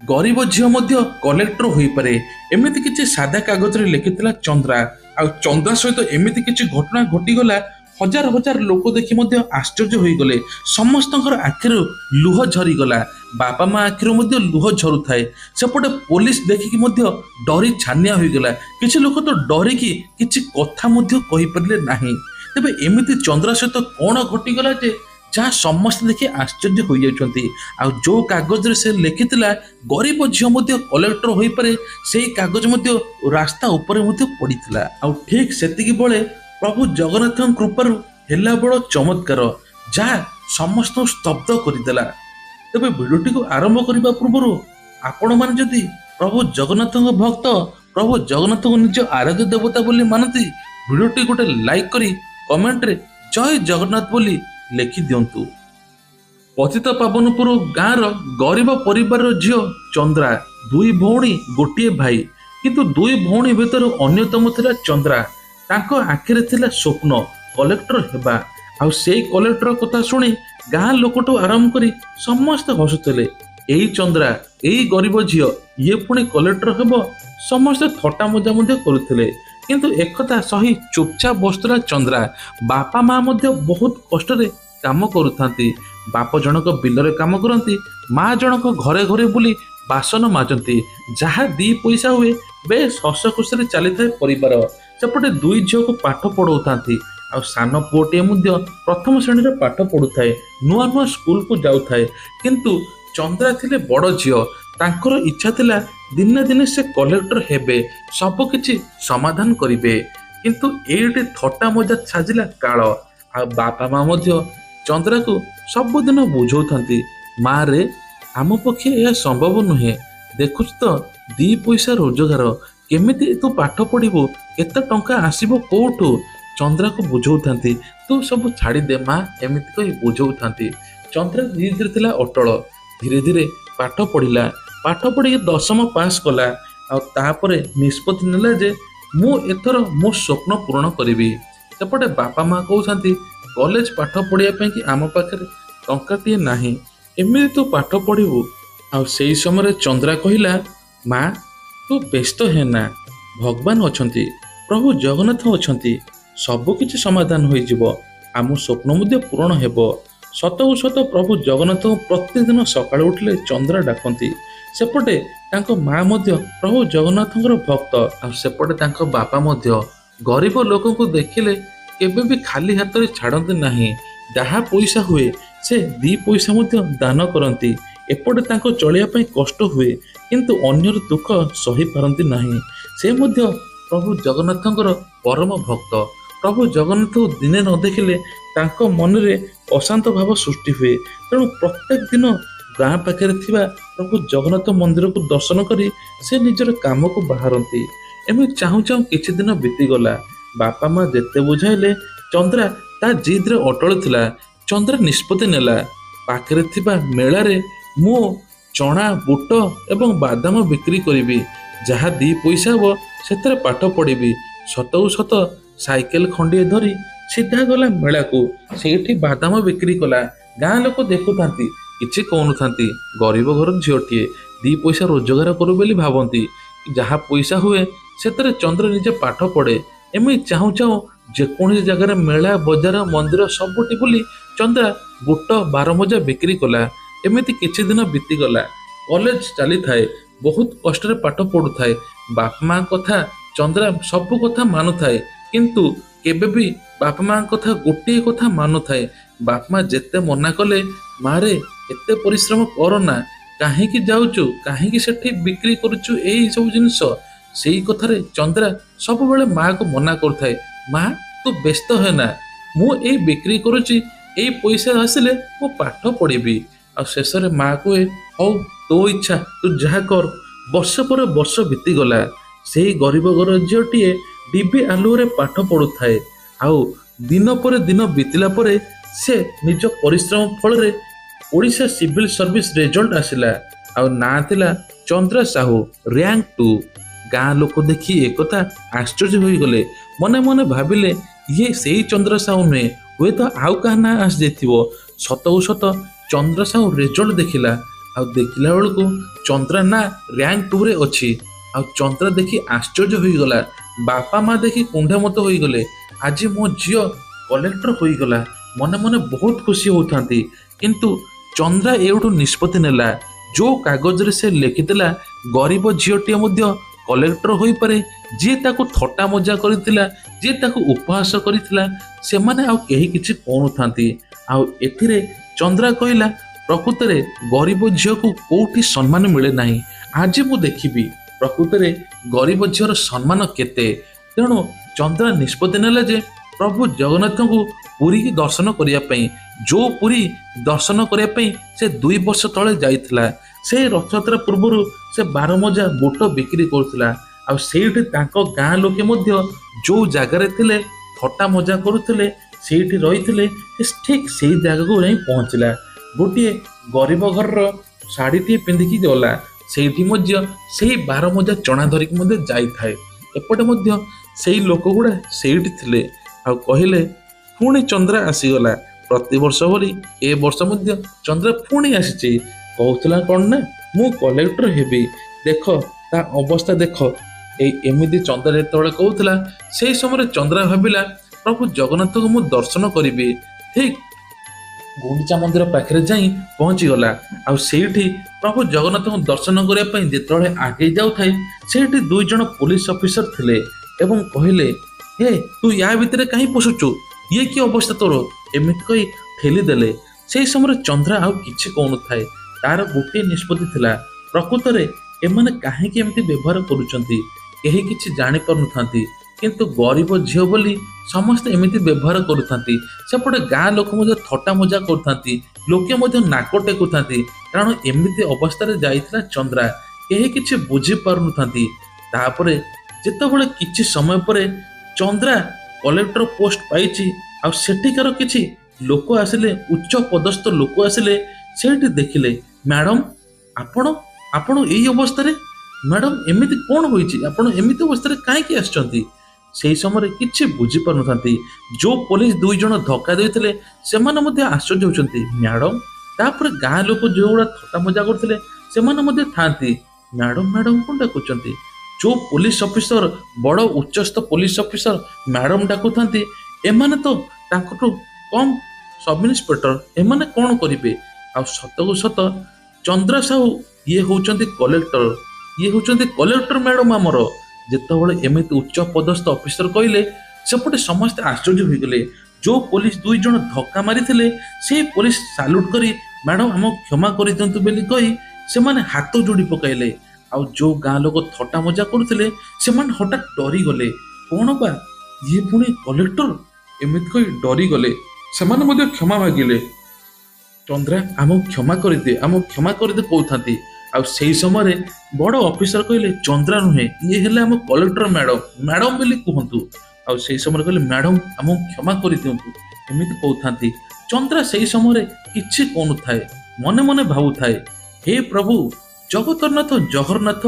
गरीब झील कलेक्टर हो पारे एमती किसी सादा कागज रे लिखिथिला चंद्रा आ चंद्रा सहित एमती किसी घटना घटीगला हजार हजार लोक देखि मध्य आश्चर्य होईगले समस्तଙ୍କର आखिरु लुह झरीगला बापा माँ आखिरु मध्य लुह झरु थाए सेपटे पुलिस देखिकी मध्य डरी छानिया होईगला किछि लोक तो डरिकी किछि कथा मध्य कहि परले नाही तेबे एमिति चंद्रा सहित कोन घटीगला जे जहाँ समस्त देखि आश्चर्य हो जाउछंती आ जो कागज रे से लिखिथिला गरीब झियो मध्य कलेक्टर होई पारे सेही कागज मध्य रास्ता ऊपर मध्य पड़िथिला आ ठीक सेतिकी बेले प्रभु जगन्नाथ कृपारु हेला बड़ चमत्कार जहाँ समस्त स्तब्ध करदेला। तेबे भिडियोटी को आरंभ करने पूर्व आपण मैंने जदि प्रभु जगन्नाथ भक्त प्रभु जगन्नाथ को निज आराध्य देवता बोली मानती भिडियोटी गोटे लाइक करी कमेंट रे जय जगन्नाथ बोली लिखि दियंतु। पतित पावनपुर गाँव गरीब परिवार झील चंद्रा दुई भौणी गोटे भाई किंतु दुई भौणी भितर अन्यतम थिला चंद्रा तांको आखिरे थिला स्वप्न कलेक्टर हेबा आउ सेई कलेक्टर कथा शुणी गाँ लोकटू आरंभ करी समस्त हसुथिले एई चंद्रा एई गरीब झील ये पुणी कलेक्टर हेबो समस्त थट्टा मजा मध्य करुथिले किंतु एकथा सही चुपचाप बसुला चंद्रा बापा माँ मध्य बहुत कष्ट रे काम करुथांती बाप जनक बिलरे काम करती माँ जनक घरे घरे बुली बासन माजती जहाँ दी पैसा हुए बेस हस खुशी चली था परिवार सेपटे दुई झील को पाठ पढ़ाऊँ आ सान पुओटे प्रथम श्रेणी रे पाठ पढ़ुए नुआ नुआ स्कूल को जाऊए किंतु चंद्रा थिले बड़ झील तांकर इच्छा थिला दिने दिने से कलेक्टर हेबे सब किछि समाधान करिवे किंतु एटे थट्टा मजा छाजिला काल आ बापा माँ मध्य चंद्रा को सबुदिन बुझाऊँ माँ रे आम पक्षे यह संभव नुहे देखुच तो दी पैसा रोजगार केमिति तू पाठ पढ़िबू केते टंका आसीबो कोठू चंद्रा को बुझाऊँ तू सब छाड़ी दे माँ एमिति कही बुझाऊँ चंद्रा धीरे धीरे थिला अटल धीरे धीरे पाठ पढ़िला पाठ पढ़ी 10वीं पास कला आउे निष्पत्ति नेला जे मु एथर मो स्वप्न पूर्ण करी सेपटे बापा माँ कहते कॉलेज पाठ पढ़िया कि आम पाखे टंकाटे नाही एमती तू पाठ पढ़ू आ से समय चंद्रा कहला माँ तू व्यस्त है ना भगवान अच्छा प्रभु जगन्नाथ अच्छा सबकि समाधान हो आम स्वप्न मध्य पूरण हेब सतकु सत प्रभु जगन्नाथ प्रतिदिन सकाळ उठिले चंद्रा डाकती सेपटे तांको माँ मध्य प्रभु जगन्नाथଙ୍କର भक्त आ सेपटे तांको बापा मध्य गरीब लोकों को देखिले केबे भी खाली हाथ रे छाड़ती नहीं जहाँ पैसा हुए से दी पैसा मध्य दान करती एपटे तांको चलिया पई कष्ट हुए किंतु अन्यर दुख सही पारती नहीं से मध्य प्रभु जगन्नाथଙ୍କର परम भक्त प्रभु जगन्नाथ को दिने न देखिले तांको मन रे अशांत भाव सृष्टि हुए तेणु प्रत्येक दिन गाँ पाखे प्रभु जगन्नाथ मंदिर को दर्शन करी से निजर काम को बाहरती एम चाहू चाहू किछि दिन बीतीगला बापा माँ जेते बुझाइले चंद्रा ता जिद रे अटल थिला चंद्रा निष्पत्ति नेला पाखरे थिबा मेला रे मु चना बुट एवं बादाम बिक्री करी जहाँ दी पैसा हो से पाठ पढ़ी सतकु सत साइकेल खंडिए धरी सीधा गला मेला को सेठी बादाम बिक्री कला गाँ लोक देखुता किछि कहनुथांती गरीब घर झीलटीए दी पैसा रोजगार करू बोली भावती जहाँ पैसा हुए से चंद्र निजे पाठ पढ़े एमि चाहू चाहू जेकोसी जगार मेला बजार मंदिर सबुटी बुली चंद्रा बुट बारमजा बिक्री कला एमिति किछि दिन बीतीगला कॉलेज चली थाए बहुत कष्ट पाठ पढ़ु थाए बाप माँ कथा चंद्रा सब कथा मानु थाए किंतु केबे भी बाप माँ कथा गोटे कथा मानु थाए बाप माँ जेते मना कले मारे एते परिश्रम कर ना कहीं जाऊचु कहीं सेठी बिक्री करुचु यही सब जिनस सेई कथारे चंद्रा सब बेले माँ को मना करुथाए माँ तू व्यस्त है ना मु ए बिक्री करुची ए पैसा आसिले मु पाठ पढ़ी आ शेष माँ कहे हौ तो इच्छा तू जहा कर वर्ष पर वर्ष बीतीगला से गरीब घर झीलटीए डिबी आलुरे पाठ पढ़ुए आउ दिन पर दिन बीतला परे से निज परिश्रम फल रे ओडिशा सिविल सर्विस रिजल्ट आसिला आउ ना थिला चंद्रा साहू रैंक 2 गाँ लोक देखी एक आश्चर्य हो गले मने मने भाविले ये सही चंद्रा साहू नुहे हुए तो आउ क्या ना आस जाइथिबो सतकु सत चंद्रा साहू रिजल्ट देखिला ଆଉ ଦେଖିଲା ବେଳକୁ ଚନ୍ଦ୍ରା ନା ର୍ୟାଙ୍କ 2ରେ ଅଛି। ଆଉ ଚନ୍ଦ୍ରା ଦେଖି ଆଶ୍ଚର୍ଯ୍ୟ ହୋଇଗଲା। ବାପା ମା ଦେଖି କୁଣ୍ଢେମତ ହୋଇଗଲେ। ଆଜି ମୋ ଝିଅ କଲେକ୍ଟର ହୋଇଗଲା। ମନେ ମନେ ବହୁତ ଖୁସି ହେଉଥାନ୍ତି। କିନ୍ତୁ ଚନ୍ଦ୍ରା ଏଇଠୁ ନିଷ୍ପତ୍ତି ନେଲା, ଯେଉଁ କାଗଜରେ ସେ ଲେଖିଥିଲା ଗରିବ ଝିଅଟିଏ ମଧ୍ୟ କଲେକ୍ଟର ହୋଇପାରେ, ଯିଏ ତାକୁ ଥଟ୍ଟା ମଜା କରିଥିଲା, ଯିଏ ତାକୁ ଉପହାସ କରିଥିଲା, ସେମାନେ ଆଉ କେହି କିଛି କହୁନଥାନ୍ତି। ଆଉ ଏଥିରେ ଚନ୍ଦ୍ରା କହିଲା, ପ୍ରକୃତରେ ଗରିବ ଝିଅକୁ କୋଉଠି ସମ୍ମାନ ମିଳେ ନାହିଁ। ଆଜି ମୁଁ ଦେଖିବି ପ୍ରକୃତରେ ଗରିବ ଝିଅର ସମ୍ମାନ କେତେ। ତେଣୁ ଚନ୍ଦ୍ରା ନିଷ୍ପତ୍ତି ନେଲା ଯେ ପ୍ରଭୁ ଜଗନ୍ନାଥଙ୍କୁ ପୁରୀକି ଦର୍ଶନ କରିବା ପାଇଁ, ଯେଉଁ ପୁରୀ ଦର୍ଶନ କରିବା ପାଇଁ ସେ 2 ବର୍ଷ ତଳେ ଯାଇଥିଲା। ସେ ରଥଯାତ୍ରା ପୂର୍ବରୁ ସେ ବାରମଜା ବୁଟ ବିକ୍ରି କରୁଥିଲା। ଆଉ ସେଇଠି ତାଙ୍କ ଗାଁ ଲୋକେ ମଧ୍ୟ ଯେଉଁ ଜାଗାରେ ଥିଲେ ଥଟ୍ଟା ମଜା କରୁଥିଲେ, ସେଇଠି ରହିଥିଲେ। ଠିକ୍ ସେଇ ଜାଗାକୁ ଯାଇ ପହଞ୍ଚିଲା। ଗୋଟିଏ ଗରିବ ଘରର ଶାଢ଼ୀଟିଏ ପିନ୍ଧିକି ଗଲା। ସେଇଠି ମଧ୍ୟ ସେଇ ବାରମଜା ଚଣା ଧରିକି ମଧ୍ୟ ଯାଇଥାଏ। ଏପଟେ ମଧ୍ୟ ସେଇ ଲୋକ ଗୁଡ଼ା ସେଇଠି ଥିଲେ। ଆଉ କହିଲେ, ପୁଣି ଚନ୍ଦ୍ରା ଆସିଗଲା। ପ୍ରତିବର୍ଷ ଭଳି ଏ ବର୍ଷ ମଧ୍ୟ ଚନ୍ଦ୍ରା ପୁଣି ଆସିଛି। କହୁଥିଲା କ'ଣ ନା, ମୁଁ କଲେକ୍ଟର ହେବି। ଦେଖ ତା ଅବସ୍ଥା ଦେଖ। ଏମିତି ଚନ୍ଦ୍ରା ଯେତେବେଳେ କହୁଥିଲା, ସେଇ ସମୟରେ ଚନ୍ଦ୍ରା ଭାବିଲା ପ୍ରଭୁ ଜଗନ୍ନାଥଙ୍କୁ ମୁଁ ଦର୍ଶନ କରିବି। ଠିକ୍ ଗୁଣ୍ଡିଚା ମନ୍ଦିର ପାଖରେ ଯାଇ ପହଞ୍ଚିଗଲା। ଆଉ ସେଇଠି ପ୍ରଭୁ ଜଗନ୍ନାଥଙ୍କୁ ଦର୍ଶନ କରିବା ପାଇଁ ଯେତେବେଳେ ଆଗେଇ ଯାଉଥାଏ, ସେଇଠି 2 ଜଣ ପୋଲିସ ଅଫିସର ଥିଲେ ଏବଂ କହିଲେ, ହେ ତୁ ୟା ଭିତରେ କାହିଁ ପଶୁଛୁ? ଇଏ କି ଅବସ୍ଥା ତୋର? ଏମିତି କହି ଠେଲିଦେଲେ। ସେହି ସମୟରେ ଚନ୍ଦ୍ରା ଆଉ କିଛି କହୁନଥାଏ। ତାର ଗୋଟିଏ ନିଷ୍ପତ୍ତି ଥିଲା, ପ୍ରକୃତରେ ଏମାନେ କାହିଁକି ଏମିତି ବ୍ୟବହାର କରୁଛନ୍ତି କେହି କିଛି ଜାଣିପାରୁନଥାନ୍ତି। କିନ୍ତୁ ଗରିବ ଝିଅ ବୋଲି ସମସ୍ତେ ଏମିତି ବ୍ୟବହାର କରୁଥାନ୍ତି। ସେପଟେ ଗାଁ ଲୋକ ମଧ୍ୟ ଥଟ୍ଟା ମଜା କରୁଥାନ୍ତି, ଲୋକେ ମଧ୍ୟ ନାକ ଟେକୁଥାନ୍ତି। କାରଣ ଏମିତି ଅବସ୍ଥାରେ ଯାଇଥିଲା ଚନ୍ଦ୍ରା, କେହି କିଛି ବୁଝିପାରୁନଥାନ୍ତି। ତାପରେ ଯେତେବେଳେ କିଛି ସମୟ ପରେ ଚନ୍ଦ୍ରା କଲେକ୍ଟର ପୋଷ୍ଟ ପାଇଛି, ଆଉ ସେଠିକାର କିଛି ଲୋକ ଆସିଲେ, ଉଚ୍ଚ ପଦସ୍ଥ ଲୋକ ଆସିଲେ। ସେଇଠି ଦେଖିଲେ, ମ୍ୟାଡ଼ାମ ଆପଣ ଆପଣ ଏଇ ଅବସ୍ଥାରେ, ମ୍ୟାଡ଼ାମ ଏମିତି କ'ଣ ହୋଇଛି? ଆପଣ ଏମିତି ଅବସ୍ଥାରେ କାହିଁକି ଆସିଛନ୍ତି? ସେହି ସମୟରେ କିଛି ବୁଝିପାରୁନଥାନ୍ତି। ଯେଉଁ ପୋଲିସ 2 ଜଣ ଧକ୍କା ଦେଇଥିଲେ ସେମାନେ ମଧ୍ୟ ଆଶ୍ଚର୍ଯ୍ୟ ହେଉଛନ୍ତି, ମ୍ୟାଡ଼ାମ। ତାପରେ ଗାଁ ଲୋକ ଯେଉଁଗୁଡ଼ା ଥଟ୍ଟା ମଜା କରୁଥିଲେ ସେମାନେ ମଧ୍ୟ ଥାନ୍ତି, ମ୍ୟାଡ଼ାମ ମ୍ୟାଡ଼ାମ କ'ଣ ଡାକୁଛନ୍ତି? ଯେଉଁ ପୋଲିସ ଅଫିସର, ବଡ଼ ଉଚ୍ଚସ୍ଥ ପୋଲିସ ଅଫିସର ମ୍ୟାଡ଼ାମ ଡାକୁଥାନ୍ତି, ଏମାନେ ତ ତାଙ୍କଠୁ କମ୍ ସବ୍ ଇନ୍ସପେକ୍ଟର, ଏମାନେ କ'ଣ କରିବେ? ଆଉ ସତକୁ ସତ ଚନ୍ଦ୍ରା ସାହୁ ଇଏ ହେଉଛନ୍ତି କଲେକ୍ଟର, ଇଏ ହେଉଛନ୍ତି କଲେକ୍ଟର ମ୍ୟାଡ଼ାମ ଆମର। ଯେତେବେଳେ ଏମିତି ଉଚ୍ଚ ପଦସ୍ଥ ଅଫିସର କହିଲେ, ସେପଟେ ସମସ୍ତେ ଆଶ୍ଚର୍ଯ୍ୟ ହୋଇଗଲେ। ଯେଉଁ ପୋଲିସ 2 ଜଣ ଧକ୍କା ମାରିଥିଲେ, ସେହି ପୋଲିସ ସାଲ୍ୟୁଟ କରି ମ୍ୟାଡ଼ାମ ଆମକୁ କ୍ଷମା କରିଦିଅନ୍ତୁ ବୋଲି କହି ସେମାନେ ହାତ ଯୋଡ଼ି ପକାଇଲେ। ଆଉ ଯେଉଁ ଗାଁ ଲୋକ ଥଟ୍ଟା ମଜା କରୁଥିଲେ ସେମାନେ ହଠାତ୍ ଡରିଗଲେ। କ'ଣ ବା ଇଏ ପୁଣି କଲେକ୍ଟର? ଏମିତି କହି ଡରିଗଲେ। ସେମାନେ ମଧ୍ୟ କ୍ଷମା ମାଗିଲେ, ଚନ୍ଦ୍ରା ଆମକୁ କ୍ଷମା କରିଦିଏ, ଆମକୁ କ୍ଷମା କରିଦିଏ କହୁଥାନ୍ତି। ଆଉ ସେହି ସମୟରେ ବଡ଼ ଅଫିସର କହିଲେ, ଚନ୍ଦ୍ରା ନୁହେଁ, ଇଏ ହେଲେ ଆମ କଲେକ୍ଟର ମ୍ୟାଡ଼ାମ, ମ୍ୟାଡ଼ାମ ବୋଲି କୁହନ୍ତୁ। ଆଉ ସେହି ସମୟରେ କହିଲେ, ମ୍ୟାଡ଼ାମ ଆମକୁ କ୍ଷମା କରିଦିଅନ୍ତୁ, ଏମିତି କହୁଥାନ୍ତି। ଚନ୍ଦ୍ରା ସେହି ସମୟରେ କିଛି କହୁନଥାଏ, ମନେ ମନେ ଭାବୁଥାଏ, ହେ ପ୍ରଭୁ ଜଗତରନାଥ ଜଗନ୍ନାଥ,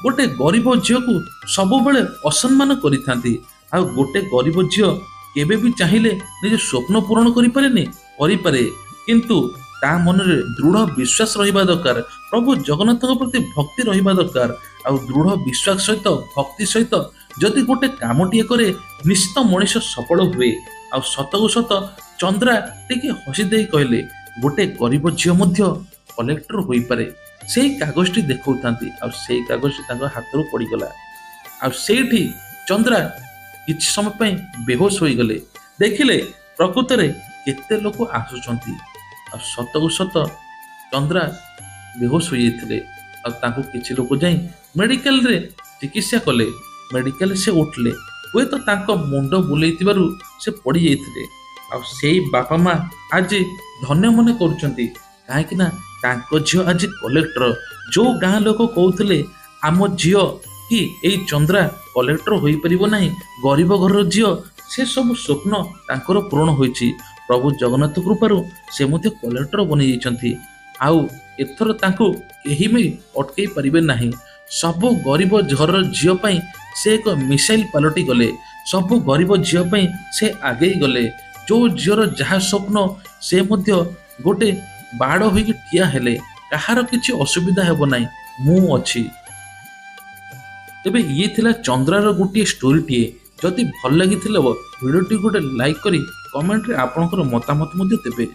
ଗୋଟେ ଗରିବ ଝିଅକୁ ସବୁବେଳେ ଅସମ୍ମାନ କରିଥାନ୍ତି। ଆଉ ଗୋଟେ ଗରିବ ଝିଅ କେବେ ବି ଚାହିଁଲେ ନିଜ ସ୍ୱପ୍ନ ପୂରଣ କରିପାରେନି, କରିପାରେ, କିନ୍ତୁ ତା ମନରେ ଦୃଢ଼ ବିଶ୍ୱାସ ରହିବା ଦରକାର। ପ୍ରଭୁ ଜଗନ୍ନାଥଙ୍କ ପ୍ରତି ଭକ୍ତି ରହିବା ଦରକାର। ଆଉ ଦୃଢ଼ ବିଶ୍ୱାସ ସହିତ, ଭକ୍ତି ସହିତ ଯଦି ଗୋଟେ କାମଟିଏ କରେ, ନିଶ୍ଚିତ ମଣିଷ ସଫଳ ହୁଏ। ଆଉ ସତକୁ ସତ ଚନ୍ଦ୍ରା ଟିକେ ହସି ଦେଇ କହିଲେ, ଗୋଟେ ଗରିବ ଝିଅ ମଧ୍ୟ କଲେକ୍ଟର ହୋଇପାରେ। ସେଇ କାଗଜଟି ଦେଖାଉଥାନ୍ତି, ଆଉ ସେଇ କାଗଜଟି ତାଙ୍କ ହାତରୁ ପଡ଼ିଗଲା। ଆଉ ସେଇଠି ଚନ୍ଦ୍ରା କିଛି ସମୟ ପାଇଁ ବେହୋସ ହୋଇଗଲେ। ଦେଖିଲେ ପ୍ରକୃତରେ କେତେ ଲୋକ ଆସୁଛନ୍ତି। ଆଉ ସତକୁ ସତ ଚନ୍ଦ୍ରା ବେହୋସ ହୋଇଯାଇଥିଲେ। ଆଉ ତାଙ୍କୁ କିଛି ଲୋକ ଯାଇ ମେଡ଼ିକାଲରେ ଚିକିତ୍ସା କଲେ। ମେଡ଼ିକାଲରେ ସେ ଉଠିଲେ। ହୁଏତ ତାଙ୍କ ମୁଣ୍ଡ ବୁଲେଇଥିବାରୁ ସେ ପଡ଼ିଯାଇଥିଲେ। ଆଉ ସେଇ ବାପା ମା ଆଜି ଧନ୍ୟ ମନେ କରୁଛନ୍ତି, କାହିଁକି ନା ତାଙ୍କ ଝିଅ ଆଜି କଲେକ୍ଟର। ଯେଉଁ ଗାଁ ଲୋକ କହୁଥିଲେ ଆମ ଝିଅ କି ଏଇ ଚନ୍ଦ୍ରା କଲେକ୍ଟର ହୋଇପାରିବ ନାହିଁ, ଗରିବ ଘରର ଝିଅ, ସେ ସବୁ ସ୍ୱପ୍ନ ତାଙ୍କର ପୂରଣ ହୋଇଛି। ପ୍ରଭୁ ଜଗନ୍ନାଥ କୃପାରୁ ସେ ମଧ୍ୟ କଲେକ୍ଟର ବନିଯାଇଛନ୍ତି। ଆଉ ଏଥର ତାଙ୍କୁ କେହି ବି ଅଟକେଇ ପାରିବେ ନାହିଁ। ସବୁ ଗରିବ ଘରର ଝିଅ ପାଇଁ ସେ ଏକ ମିସାଇଲ ପାଲଟି ଗଲେ। ସବୁ ଗରିବ ଝିଅ ପାଇଁ ସେ ଆଗେଇ ଗଲେ। ଯେଉଁ ଝିଅର ଯାହା ସ୍ୱପ୍ନ, ସେ ମଧ୍ୟ ଗୋଟେ ବାଡ଼ ହୋଇକି ଠିଆ ହେଲେ। କାହାର କିଛି ଅସୁବିଧା ହେବ ନାହିଁ, ମୁଁ ଅଛି। ତେବେ ଇଏ ଥିଲା ଚନ୍ଦ୍ରାର ଗୋଟିଏ ଷ୍ଟୋରିଟିଏ। ଯଦି ଭଲ ଲାଗିଥିଲା ଭିଡ଼ିଓଟି ଗୋଟେ ଲାଇକ୍ କରି କମେଣ୍ଟରେ ଆପଣଙ୍କର ମତାମତ ମଧ୍ୟ ଦେବେ।